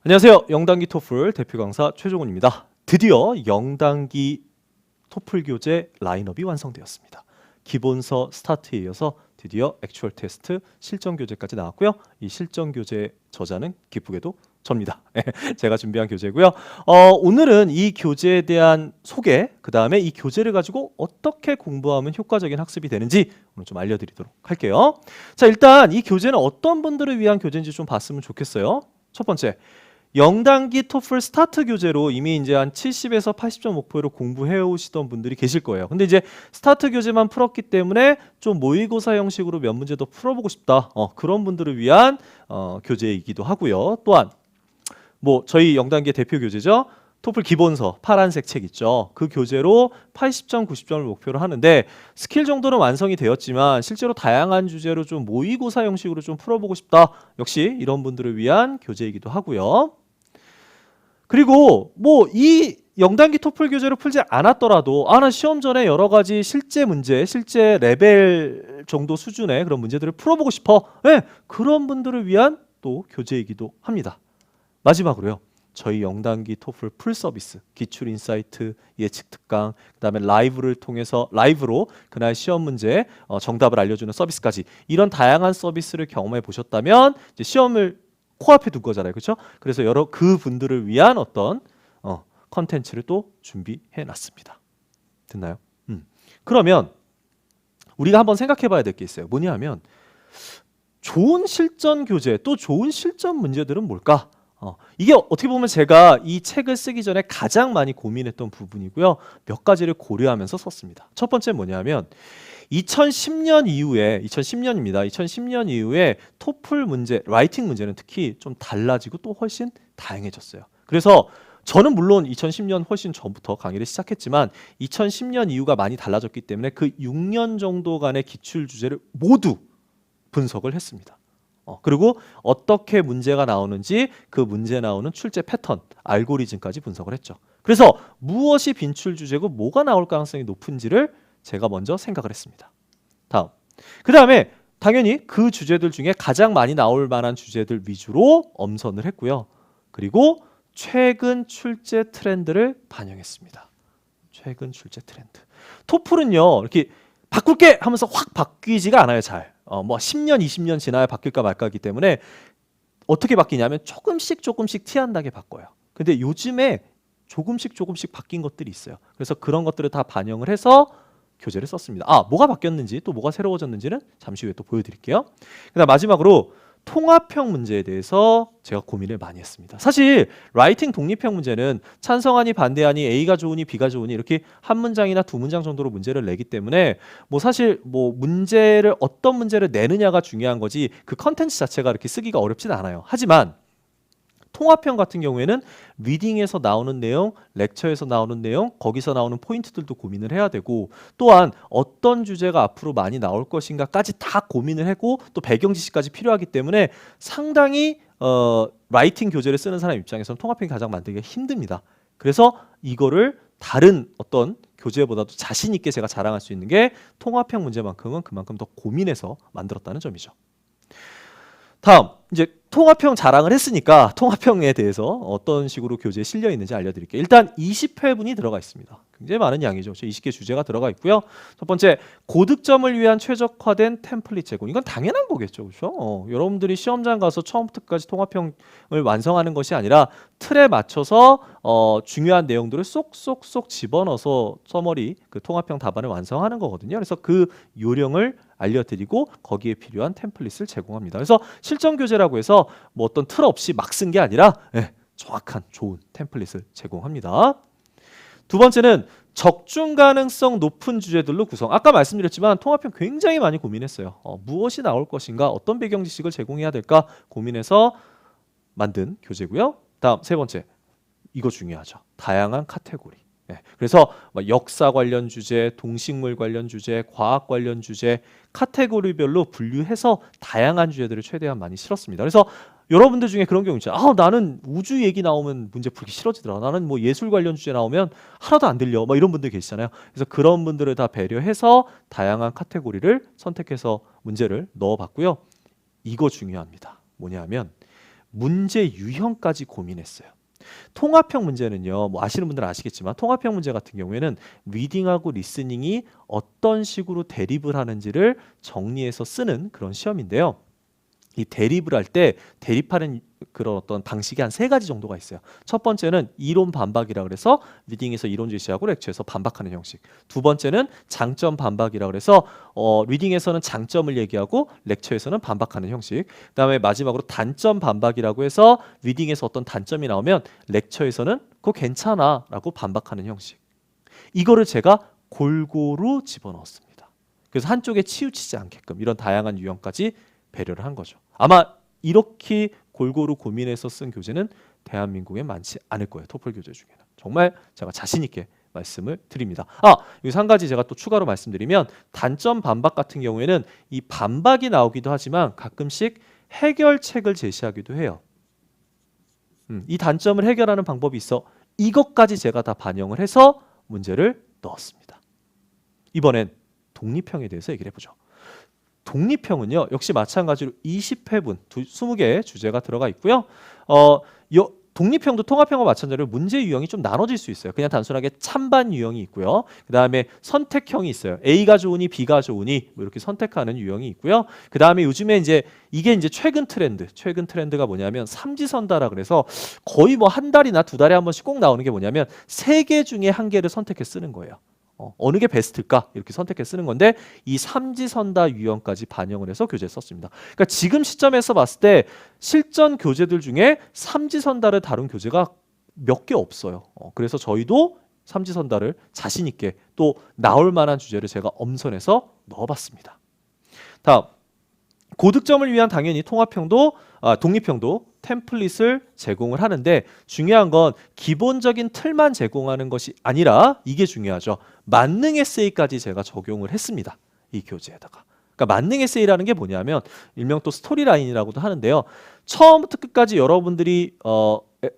안녕하세요. 영단기 토플 대표 강사 최종훈입니다. 드디어 영단기 토플 교재 라인업이 완성되었습니다. 기본서 스타트에 이어서 드디어 액추얼 테스트 실전 교재까지 나왔고요. 이 실전 교재 저자는 기쁘게도 접니다. 제가 준비한 교재고요. 오늘은 이 교재에 대한 소개, 그 다음에 이 교재를 가지고 어떻게 공부하면 효과적인 학습이 되는지 오늘 좀 알려드리도록 할게요. 자, 일단 이 교재는 어떤 분들을 위한 교재인지 좀 봤으면 좋겠어요. 첫 번째, 영단기 토플 스타트 교재로 이미 이제 한 70에서 80점 목표로 공부해 오시던 분들이 계실 거예요. 근데 이제 스타트 교재만 풀었기 때문에 좀 모의고사 형식으로 몇 문제 더 풀어보고 싶다. 그런 분들을 위한 교재이기도 하고요. 또한 뭐 저희 영단기의 대표 교재죠. 토플 기본서 파란색 책 있죠. 그 교재로 80점, 90점을 목표로 하는데 스킬 정도는 완성이 되었지만 실제로 다양한 주제로 좀 모의고사 형식으로 좀 풀어보고 싶다. 역시 이런 분들을 위한 교재이기도 하고요. 그리고 뭐 이 영단기 토플 교재로 풀지 않았더라도 나 시험 전에 여러 가지 실제 문제, 실제 레벨 정도 수준의 그런 문제들을 풀어보고 싶어. 네, 그런 분들을 위한 또 교재이기도 합니다. 마지막으로요. 저희 영단기 토플 풀 서비스, 기출 인사이트, 예측 특강, 그다음에 라이브를 통해서 라이브로 그날 시험 문제 정답을 알려주는 서비스까지 이런 다양한 서비스를 경험해 보셨다면 이제 시험을 코앞에 둔 거잖아요, 그렇죠? 그래서 여러 그 분들을 위한 어떤 컨텐츠를 또 준비해 놨습니다. 됐나요? 그러면 우리가 한번 생각해 봐야 될 게 있어요. 뭐냐면 좋은 실전 교재 또 좋은 실전 문제들은 뭘까? 이게 어떻게 보면 제가 이 책을 쓰기 전에 가장 많이 고민했던 부분이고요. 몇 가지를 고려하면서 썼습니다. 첫 번째 뭐냐면 2010년 이후에 2010년입니다. 2010년 이후에 토플 문제, 라이팅 문제는 특히 좀 달라지고 또 훨씬 다양해졌어요. 그래서 저는 물론 2010년 훨씬 전부터 강의를 시작했지만 2010년 이후가 많이 달라졌기 때문에 그 6년 정도간의 기출 주제를 모두 분석을 했습니다. 그리고 어떻게 문제가 나오는지 그 문제 나오는 출제 패턴, 알고리즘까지 분석을 했죠. 그래서 무엇이 빈출 주제고 뭐가 나올 가능성이 높은지를 제가 먼저 생각을 했습니다. 다음. 그 다음에 당연히 그 주제들 중에 가장 많이 나올 만한 주제들 위주로 엄선을 했고요. 그리고 최근 출제 트렌드를 반영했습니다. 최근 출제 트렌드. 토플은요, 이렇게 바꿀게 하면서 확 바뀌지가 않아요, 잘. 뭐 10년, 20년 지나야 바뀔까 말까하기 때문에 어떻게 바뀌냐면 조금씩 티안나게 바꿔요. 근데 요즘에 조금씩 바뀐 것들이 있어요. 그래서 그런 것들을 다 반영을 해서 교재를 썼습니다. 뭐가 바뀌었는지 또 뭐가 새로워졌는지는 잠시 후에 또 보여드릴게요. 그다음 마지막으로 통합형 문제에 대해서 제가 고민을 많이 했습니다. 사실 라이팅 독립형 문제는 찬성하니 반대하니 A가 좋으니 B가 좋으니 이렇게 한 문장이나 두 문장 정도로 문제를 내기 때문에 뭐 사실 뭐 문제를 어떤 문제를 내느냐가 중요한 거지 그 컨텐츠 자체가 이렇게 쓰기가 어렵진 않아요. 하지만 통합형 같은 경우에는 리딩에서 나오는 내용, 렉처에서 나오는 내용, 거기서 나오는 포인트들도 고민을 해야 되고 또한 어떤 주제가 앞으로 많이 나올 것인가까지 다 고민을 하고 또 배경 지식까지 필요하기 때문에 상당히 라이팅 교재를 쓰는 사람 입장에서는 통합형이 가장 만들기가 힘듭니다. 그래서 이거를 다른 어떤 교재보다도 자신 있게 제가 자랑할 수 있는 게 통합형 문제만큼은 그만큼 더 고민해서 만들었다는 점이죠. 다음 이제 통합형 자랑을 했으니까 통합형에 대해서 어떤 식으로 교재에 실려 있는지 알려드릴게요. 일단 20회분이 들어가 있습니다. 굉장히 많은 양이죠. 20개 주제가 들어가 있고요. 첫 번째, 고득점을 위한 최적화된 템플릿 제공. 이건 당연한 거겠죠. 그렇죠? 여러분들이 시험장 가서 처음부터 끝까지 통합형을 완성하는 것이 아니라 틀에 맞춰서 중요한 내용들을 쏙쏙쏙 집어넣어서 서머리 그 통합형 답안을 완성하는 거거든요. 그래서 그 요령을 알려드리고 거기에 필요한 템플릿을 제공합니다. 그래서 실전 교재라고 해서 뭐 어떤 틀 없이 막 쓴 게 아니라 정확한 좋은 템플릿을 제공합니다. 두 번째는 적중 가능성 높은 주제들로 구성. 아까 말씀드렸지만 통합형 굉장히 많이 고민했어요. 무엇이 나올 것인가, 어떤 배경 지식을 제공해야 될까 고민해서 만든 교재고요. 다음 세 번째, 이거 중요하죠. 다양한 카테고리. 그래서 역사 관련 주제, 동식물 관련 주제, 과학 관련 주제 카테고리별로 분류해서 다양한 주제들을 최대한 많이 실었습니다. 그래서 여러분들 중에 그런 경우 있죠. 나는 우주 얘기 나오면 문제 풀기 싫어지더라. 나는 뭐 예술 관련 주제 나오면 하나도 안 들려. 이런 분들 계시잖아요. 그래서 그런 분들을 다 배려해서 다양한 카테고리를 선택해서 문제를 넣어봤고요. 이거 중요합니다. 뭐냐면 문제 유형까지 고민했어요. 통합형 문제는요, 뭐 아시는 분들은 아시겠지만 통합형 문제 같은 경우에는 리딩하고 리스닝이 어떤 식으로 대립을 하는지를 정리해서 쓰는 그런 시험인데요. 이 대립을 할 때 대립하는 그런 어떤 방식이 한 세 가지 정도가 있어요. 첫 번째는 이론 반박이라 그래서 리딩에서 이론 제시하고 렉처에서 반박하는 형식. 두 번째는 장점 반박이라 그래서 리딩에서는 장점을 얘기하고 렉처에서는 반박하는 형식. 그다음에 마지막으로 단점 반박이라고 해서 리딩에서 어떤 단점이 나오면 렉처에서는 그거 괜찮아라고 반박하는 형식. 이거를 제가 골고루 집어넣었습니다. 그래서 한쪽에 치우치지 않게끔 이런 다양한 유형까지 배려를 한 거죠. 아마 이렇게 골고루 고민해서 쓴 교재는 대한민국에 많지 않을 거예요. 토플 교재 중에는. 정말 제가 자신 있게 말씀을 드립니다. 여기서 한 가지 제가 또 추가로 말씀드리면 단점 반박 같은 경우에는 이 반박이 나오기도 하지만 가끔씩 해결책을 제시하기도 해요. 이 단점을 해결하는 방법이 있어. 이것까지 제가 다 반영을 해서 문제를 넣었습니다. 이번엔 독립형에 대해서 얘기를 해보죠. 독립형은요, 역시 마찬가지로 20회분, 20개의 주제가 들어가 있고요. 독립형도 통합형과 마찬가지로 문제 유형이 좀 나눠질 수 있어요. 그냥 단순하게 찬반 유형이 있고요. 그 다음에 선택형이 있어요. A가 좋으니 B가 좋으니 뭐 이렇게 선택하는 유형이 있고요. 그 다음에 요즘에 이게 최근 트렌드가 뭐냐면 삼지선다라 그래서 거의 뭐 한 달이나 두 달에 한 번씩 꼭 나오는 게 뭐냐면 세 개 중에 한 개를 선택해 쓰는 거예요. 어느 게 베스트일까? 이렇게 선택해 쓰는 건데 이 삼지선다 유형까지 반영을 해서 교재에 썼습니다. 그러니까 지금 시점에서 봤을 때 실전 교재들 중에 삼지선다를 다룬 교재가 몇 개 없어요. 그래서 저희도 삼지선다를 자신 있게 또 나올 만한 주제를 제가 엄선해서 넣어봤습니다. 다음, 고득점을 위한 당연히 독립형도 템플릿을 제공을 하는데 중요한 건 기본적인 틀만 제공하는 것이 아니라 이게 중요하죠. 만능 에세이까지 제가 적용을 했습니다. 이 교재에다가. 그러니까 만능 에세이라는 게 뭐냐면 일명 또 스토리라인이라고도 하는데요. 처음부터 끝까지 여러분들이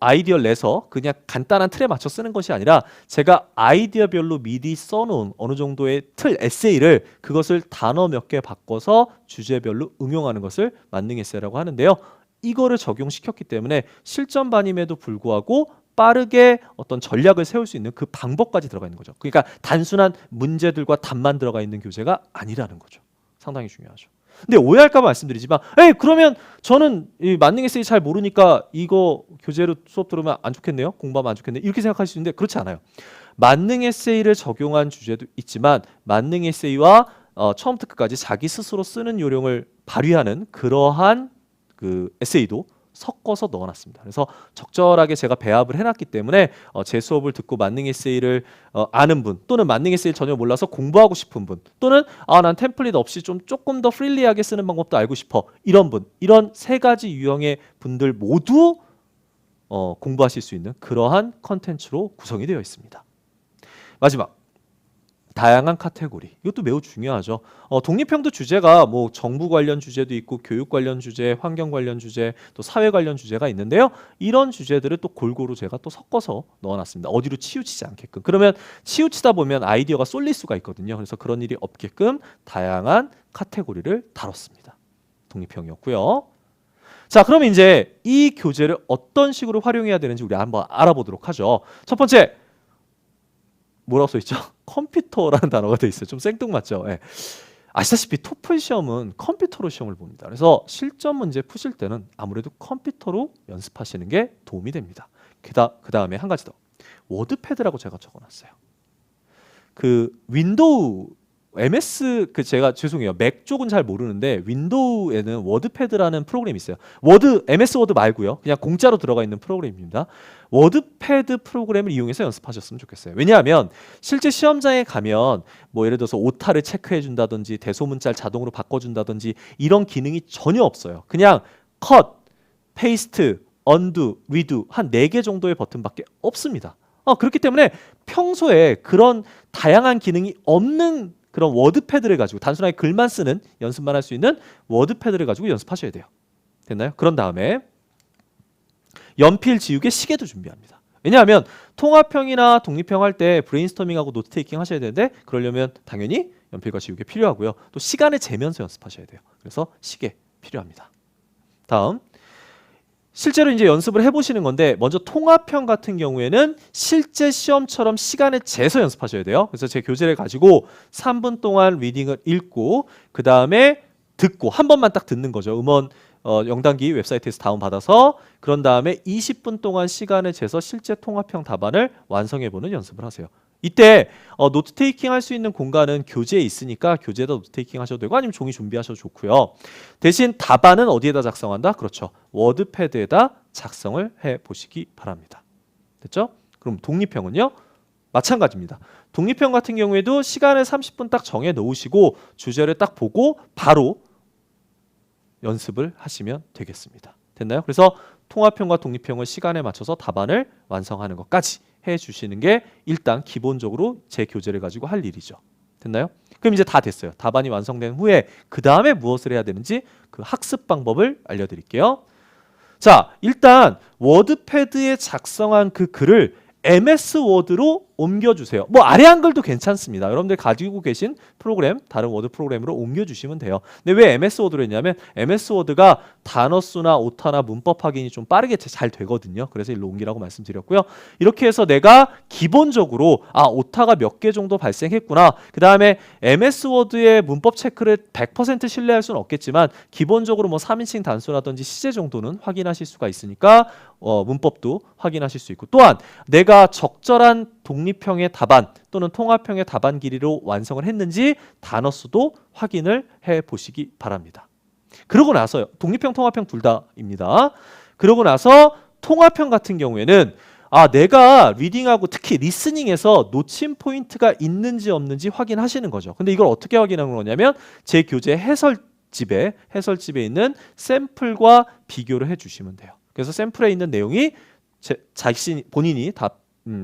아이디어를 내서 그냥 간단한 틀에 맞춰 쓰는 것이 아니라 제가 아이디어별로 미리 써놓은 어느 정도의 틀 에세이를 그것을 단어 몇 개 바꿔서 주제별로 응용하는 것을 만능 에세이라고 하는데요. 이거를 적용시켰기 때문에 실전반임에도 불구하고 빠르게 어떤 전략을 세울 수 있는 그 방법까지 들어가 있는 거죠. 그러니까 단순한 문제들과 답만 들어가 있는 교재가 아니라는 거죠. 상당히 중요하죠. 근데 오해할까 봐 말씀드리지만 그러면 저는 이 만능 에세이 잘 모르니까 이거 교재로 수업 들으면 안 좋겠네요. 공부하면 안 좋겠네요. 이렇게 생각할 수 있는데 그렇지 않아요. 만능 에세이를 적용한 주제도 있지만 만능 에세이와 처음부터 끝까지 자기 스스로 쓰는 요령을 발휘하는 그러한 그 에세이도 섞어서 넣어놨습니다. 그래서 적절하게 제가 배합을 해놨기 때문에 제 수업을 듣고 만능 에세이를 아는 분 또는 만능 에세이를 전혀 몰라서 공부하고 싶은 분 또는 난 템플릿 없이 조금 더 프릴리하게 쓰는 방법도 알고 싶어 이런 분 이런 세 가지 유형의 분들 모두 공부하실 수 있는 그러한 컨텐츠로 구성이 되어 있습니다. 마지막 다양한 카테고리 이것도 매우 중요하죠. 독립형도 주제가 뭐 정부 관련 주제도 있고 교육 관련 주제, 환경 관련 주제, 또 사회 관련 주제가 있는데요. 이런 주제들을 또 골고루 제가 또 섞어서 넣어놨습니다. 어디로 치우치지 않게끔. 그러면 치우치다 보면 아이디어가 쏠릴 수가 있거든요. 그래서 그런 일이 없게끔 다양한 카테고리를 다뤘습니다. 독립형이었고요. 자, 그럼 이제 이 교재를 어떤 식으로 활용해야 되는지 우리 한번 알아보도록 하죠. 첫 번째, 뭐라고 써있죠? 컴퓨터라는 단어가 돼 있어요. 좀 생뚱맞죠? 아시다시피 토플 시험은 컴퓨터로 시험을 봅니다. 그래서 실전 문제 푸실 때는 아무래도 컴퓨터로 연습하시는 게 도움이 됩니다. 그 다음에 한 가지 더. 워드패드라고 제가 적어놨어요. 그 윈도우 MS 제가 죄송해요. 맥 쪽은 잘 모르는데 윈도우에는 워드패드라는 프로그램이 있어요. MS 워드 말고요. 그냥 공짜로 들어가 있는 프로그램입니다. 워드패드 프로그램을 이용해서 연습하셨으면 좋겠어요. 왜냐하면 실제 시험장에 가면 뭐 예를 들어서 오타를 체크해 준다든지 대소문자를 자동으로 바꿔 준다든지 이런 기능이 전혀 없어요. 그냥 컷, 페이스트, 언두, 리두 한 4개 정도의 버튼밖에 없습니다. 그렇기 때문에 평소에 그런 다양한 기능이 없는 그런 워드패드를 가지고 단순하게 글만 쓰는 연습만 할 수 있는 워드패드를 가지고 연습하셔야 돼요. 됐나요? 그런 다음에 연필 지우개 시계도 준비합니다. 왜냐하면 통합형이나 독립형 할 때 브레인스토밍하고 노트 테이킹 하셔야 되는데 그러려면 당연히 연필과 지우개 필요하고요. 또 시간을 재면서 연습하셔야 돼요. 그래서 시계 필요합니다. 다음 실제로 이제 연습을 해보시는 건데 먼저 통합형 같은 경우에는 실제 시험처럼 시간을 재서 연습하셔야 돼요. 그래서 제 교재를 가지고 3분 동안 리딩을 읽고 그 다음에 듣고 한 번만 딱 듣는 거죠. 음원 영단기 웹사이트에서 다운받아서 그런 다음에 20분 동안 시간을 재서 실제 통합형 답안을 완성해보는 연습을 하세요. 이때 노트 테이킹 할 수 있는 공간은 교재에 있으니까 교재에다 노트 테이킹 하셔도 되고 아니면 종이 준비하셔도 좋고요. 대신 답안은 어디에다 작성한다? 그렇죠. 워드패드에다 작성을 해보시기 바랍니다. 됐죠? 그럼 독립형은요? 마찬가지입니다. 독립형 같은 경우에도 시간을 30분 딱 정해 놓으시고 주제를 딱 보고 바로 연습을 하시면 되겠습니다. 됐나요? 그래서 통합형과 독립형을 시간에 맞춰서 답안을 완성하는 것까지 해주시는 게 일단 기본적으로 제 교재를 가지고 할 일이죠. 됐나요? 그럼 이제 다 됐어요. 답안이 완성된 후에 그 다음에 무엇을 해야 되는지 그 학습 방법을 알려드릴게요. 자, 일단 워드패드에 작성한 그 글을 MS 워드로 옮겨주세요. 뭐 아래 한글도 괜찮습니다. 여러분들 가지고 계신 프로그램, 다른 워드 프로그램으로 옮겨주시면 돼요. 근데 왜 MS 워드로 했냐면 MS 워드가 단어 수나 오타나 문법 확인이 좀 빠르게 잘 되거든요. 그래서 일로 옮기라고 말씀드렸고요. 이렇게 해서 내가 기본적으로 오타가 몇 개 정도 발생했구나. 그 다음에 MS 워드의 문법 체크를 100% 신뢰할 수는 없겠지만 기본적으로 뭐 3인칭 단수라든지 시제 정도는 확인하실 수가 있으니까 문법도 확인하실 수 있고 또한 내가 적절한 독립형의 답안 또는 통합형의 답안 길이로 완성을 했는지 단어 수도 확인을 해 보시기 바랍니다. 그러고 나서요. 독립형, 통합형 둘 다입니다. 그러고 나서 통합형 같은 경우에는 내가 리딩하고 특히 리스닝에서 놓친 포인트가 있는지 없는지 확인하시는 거죠. 근데 이걸 어떻게 확인하는 거냐면 제 교재 해설집에 있는 샘플과 비교를 해주시면 돼요. 그래서 샘플에 있는 내용이 본인이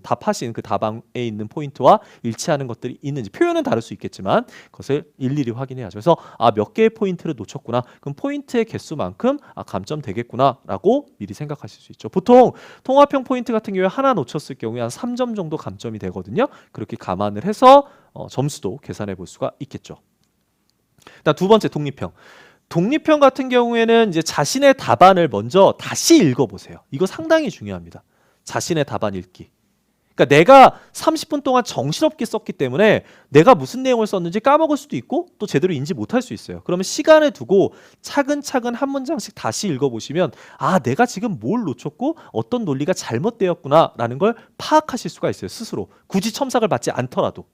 답하신 그 답안에 있는 포인트와 일치하는 것들이 있는지 표현은 다를 수 있겠지만 그것을 일일이 확인해야죠. 그래서 몇 개의 포인트를 놓쳤구나. 그럼 포인트의 개수만큼 감점 되겠구나 라고 미리 생각하실 수 있죠. 보통 통합형 포인트 같은 경우에 하나 놓쳤을 경우에 한 3점 정도 감점이 되거든요. 그렇게 감안을 해서 점수도 계산해 볼 수가 있겠죠. 두 번째 독립형. 독립형 같은 경우에는 이제 자신의 답안을 먼저 다시 읽어보세요. 이거 상당히 중요합니다. 자신의 답안 읽기. 그러니까 내가 30분 동안 정신없게 썼기 때문에 내가 무슨 내용을 썼는지 까먹을 수도 있고 또 제대로 인지 못할 수 있어요. 그러면 시간을 두고 차근차근 한 문장씩 다시 읽어보시면 내가 지금 뭘 놓쳤고 어떤 논리가 잘못되었구나 라는 걸 파악하실 수가 있어요. 스스로. 굳이 첨삭을 받지 않더라도.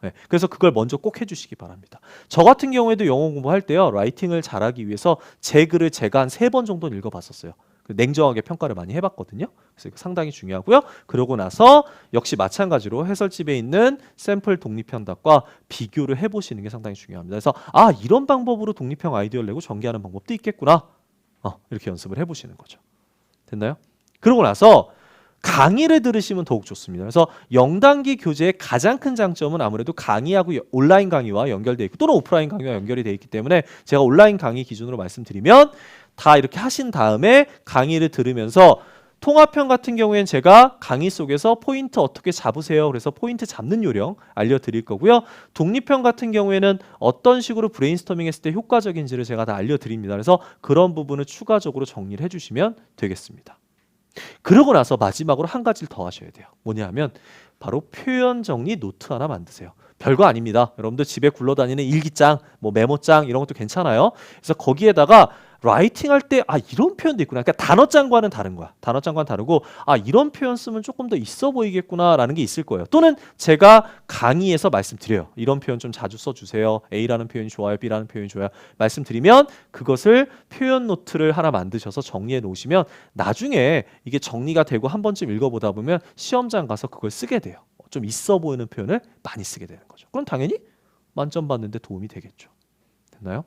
네, 그래서 그걸 먼저 꼭 해주시기 바랍니다. 저 같은 경우에도 영어 공부할 때요. 라이팅을 잘하기 위해서 제 글을 제가 한 3번 정도는 읽어봤었어요. 냉정하게 평가를 많이 해봤거든요. 그래서 이거 상당히 중요하고요. 그러고 나서 역시 마찬가지로 해설집에 있는 샘플 독립형 답과 비교를 해보시는 게 상당히 중요합니다. 그래서 이런 방법으로 독립형 아이디어를 내고 전개하는 방법도 있겠구나. 이렇게 연습을 해보시는 거죠. 됐나요? 그러고 나서 강의를 들으시면 더욱 좋습니다. 그래서 영단기 교재의 가장 큰 장점은 아무래도 강의하고 온라인 강의와 연결되어 있고 또는 오프라인 강의와 연결이 되어 있기 때문에 제가 온라인 강의 기준으로 말씀드리면 다 이렇게 하신 다음에 강의를 들으면서 통합형 같은 경우에는 제가 강의 속에서 포인트 어떻게 잡으세요. 그래서 포인트 잡는 요령 알려드릴 거고요. 독립형 같은 경우에는 어떤 식으로 브레인스토밍 했을 때 효과적인지를 제가 다 알려드립니다. 그래서 그런 부분을 추가적으로 정리를 해주시면 되겠습니다. 그러고 나서 마지막으로 한 가지를 더 하셔야 돼요. 뭐냐 하면 바로 표현 정리 노트 하나 만드세요. 별거 아닙니다. 여러분들 집에 굴러다니는 일기장, 메모장 이런 것도 괜찮아요. 그래서 거기에다가 라이팅 할 때 이런 표현도 있구나. 그러니까 단어장과는 다른 거야. 단어장과는 다르고 이런 표현 쓰면 조금 더 있어 보이겠구나 라는 게 있을 거예요. 또는 제가 강의에서 말씀드려요. 이런 표현 좀 자주 써주세요. A라는 표현이 좋아요. B라는 표현이 좋아요. 말씀드리면 그것을 표현 노트를 하나 만드셔서 정리해 놓으시면 나중에 이게 정리가 되고 한 번쯤 읽어보다 보면 시험장 가서 그걸 쓰게 돼요. 좀 있어 보이는 표현을 많이 쓰게 되는 거죠. 그럼 당연히 만점 받는데 도움이 되겠죠. 됐나요?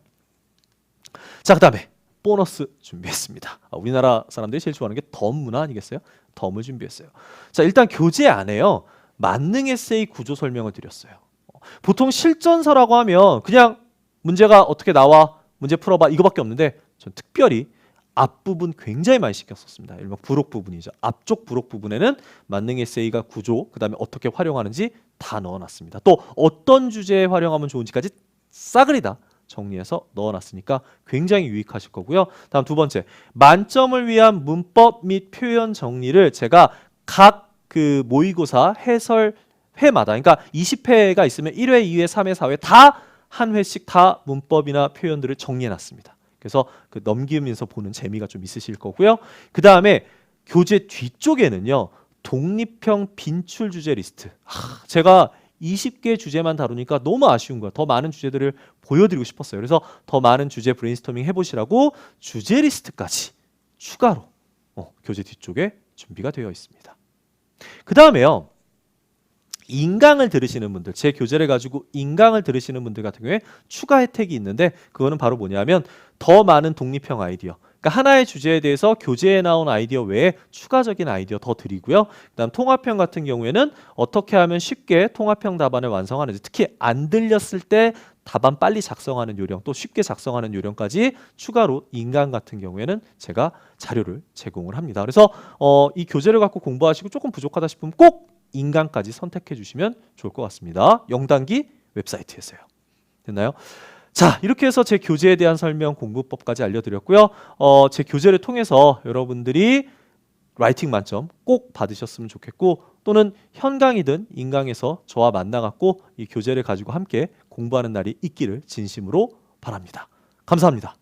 자, 그 다음에 보너스 준비했습니다. 우리나라 사람들이 제일 좋아하는 게 덤 문화 아니겠어요? 덤을 준비했어요. 자, 일단 교재 안에요. 만능 에세이 구조 설명을 드렸어요. 보통 실전서라고 하면 그냥 문제가 어떻게 나와, 문제 풀어봐 이거밖에 없는데 전 특별히 앞부분 굉장히 많이 신경 썼습니다. 일명 부록 부분이죠. 앞쪽 부록 부분에는 만능 에세이가 구조, 그 다음에 어떻게 활용하는지 다 넣어놨습니다. 또 어떤 주제에 활용하면 좋은지까지 싸그리 다 정리해서 넣어놨으니까 굉장히 유익하실 거고요. 다음 두 번째, 만점을 위한 문법 및 표현 정리를 제가 각 그 모의고사 해설 회마다, 그러니까 20회가 있으면 1회, 2회, 3회, 4회 다 한 회씩 다 문법이나 표현들을 정리해놨습니다. 그래서 그 넘기면서 보는 재미가 좀 있으실 거고요. 그 다음에 교재 뒤쪽에는요, 독립형 빈출 주제 리스트. 제가 20개 주제만 다루니까 너무 아쉬운 거야. 더 많은 주제들을 보여드리고 싶었어요. 그래서 더 많은 주제 브레인스토밍 해보시라고 주제 리스트까지 추가로 교재 뒤쪽에 준비가 되어 있습니다. 그 다음에요, 인강을 들으시는 분들, 제 교재를 가지고 인강을 들으시는 분들 같은 경우에 추가 혜택이 있는데, 그거는 바로 뭐냐면 더 많은 독립형 아이디어, 그러니까 하나의 주제에 대해서 교재에 나온 아이디어 외에 추가적인 아이디어 더 드리고요. 그다음 통합형 같은 경우에는 어떻게 하면 쉽게 통합형 답안을 완성하는지, 특히 안 들렸을 때 답안 빨리 작성하는 요령, 또 쉽게 작성하는 요령까지 추가로 인강 같은 경우에는 제가 자료를 제공을 합니다. 그래서 이 교재를 갖고 공부하시고 조금 부족하다 싶으면 꼭 인강까지 선택해 주시면 좋을 것 같습니다. 영단기 웹사이트에서요. 됐나요? 자, 이렇게 해서 제 교재에 대한 설명, 공부법까지 알려드렸고요. 제 교재를 통해서 여러분들이 라이팅 만점 꼭 받으셨으면 좋겠고, 또는 현강이든 인강에서 저와 만나갖고 이 교재를 가지고 함께 공부하는 날이 있기를 진심으로 바랍니다. 감사합니다.